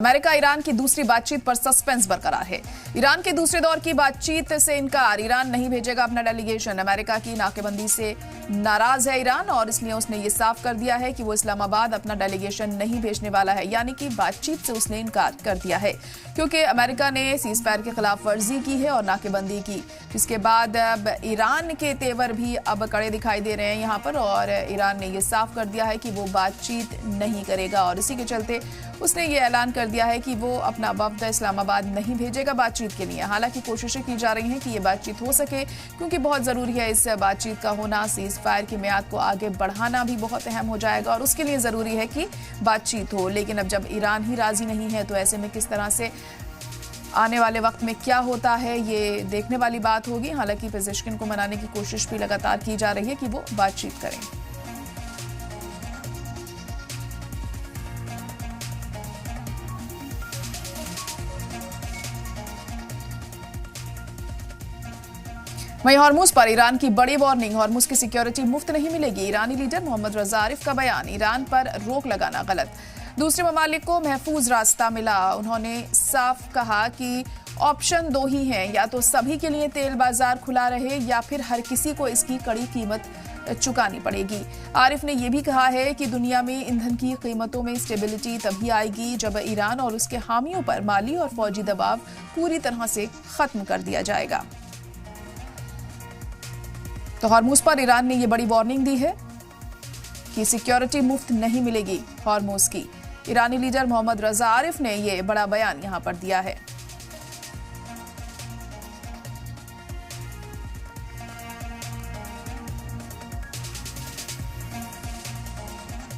America Iran की दूसरी बातचीत पर सस्पेंस बरकरार है। ईरान के दूसरे दौर की बातचीत से इनकार। ईरान नहीं भेजेगा अपना डेलीगेशन। अमेरिका की नाकेबंदी से नाराज है ईरान और इसलिए उसने ये साफ कर दिया है कि वो इस्लामाबाद अपना डेलीगेशन नहीं भेजने वाला है, यानी कि बातचीत से उसने इनकार कर दिया है क्योंकि अमेरिका ने सीज फायर के खिलाफ वर्जी की है और नाकेबंदी की, जिसके बाद अब ईरान के तेवर भी अब कड़े दिखाई दे रहे हैं यहाँ पर और ईरान ने ये साफ कर दिया है कि वो बातचीत नहीं करेगा और इसी के चलते उसने ये ऐलान कर दिया है कि वो अपना वफ्द इस्लामाबाद नहीं भेजेगा बातचीत के लिए। हालांकि कोशिशें की जा रही हैं कि ये बातचीत हो सके क्योंकि बहुत ज़रूरी है इस बातचीत का होना। सीज फायर की मियाद को आगे बढ़ाना भी बहुत अहम हो जाएगा और उसके लिए ज़रूरी है कि बातचीत हो। लेकिन अब जब ईरान ही राज़ी नहीं है तो ऐसे में किस तरह से आने वाले वक्त में क्या होता है ये देखने वाली बात होगी। हालांकि पेजेश्किन को मनाने की कोशिश भी लगातार की जा रही है कि वो बातचीत करें। वहीं हॉर्मुज पर ईरान की बड़ी वार्निंग। हॉर्मुज की सिक्योरिटी मुफ्त नहीं मिलेगी। ईरानी लीडर मोहम्मद रजा आरिफ का बयान। ईरान पर रोक लगाना गलत। दूसरे ममालिक को महफूज रास्ता मिला। उन्होंने साफ कहा कि ऑप्शन दो ही हैं, या तो सभी के लिए तेल बाजार खुला रहे या फिर हर किसी को इसकी कड़ी कीमत चुकानी पड़ेगी। आरिफ ने यह भी कहा है कि दुनिया में ईंधन की कीमतों में स्टेबिलिटी तभी आएगी जब ईरान और उसके हामियों पर माली और फौजी दबाव पूरी तरह से खत्म कर दिया जाएगा। तो हॉर्मुज पर ईरान ने यह बड़ी वार्निंग दी है कि सिक्योरिटी मुफ्त नहीं मिलेगी हॉर्मुज की। ईरानी लीडर मोहम्मद रजा आरिफ ने यह बड़ा बयान यहां पर दिया है।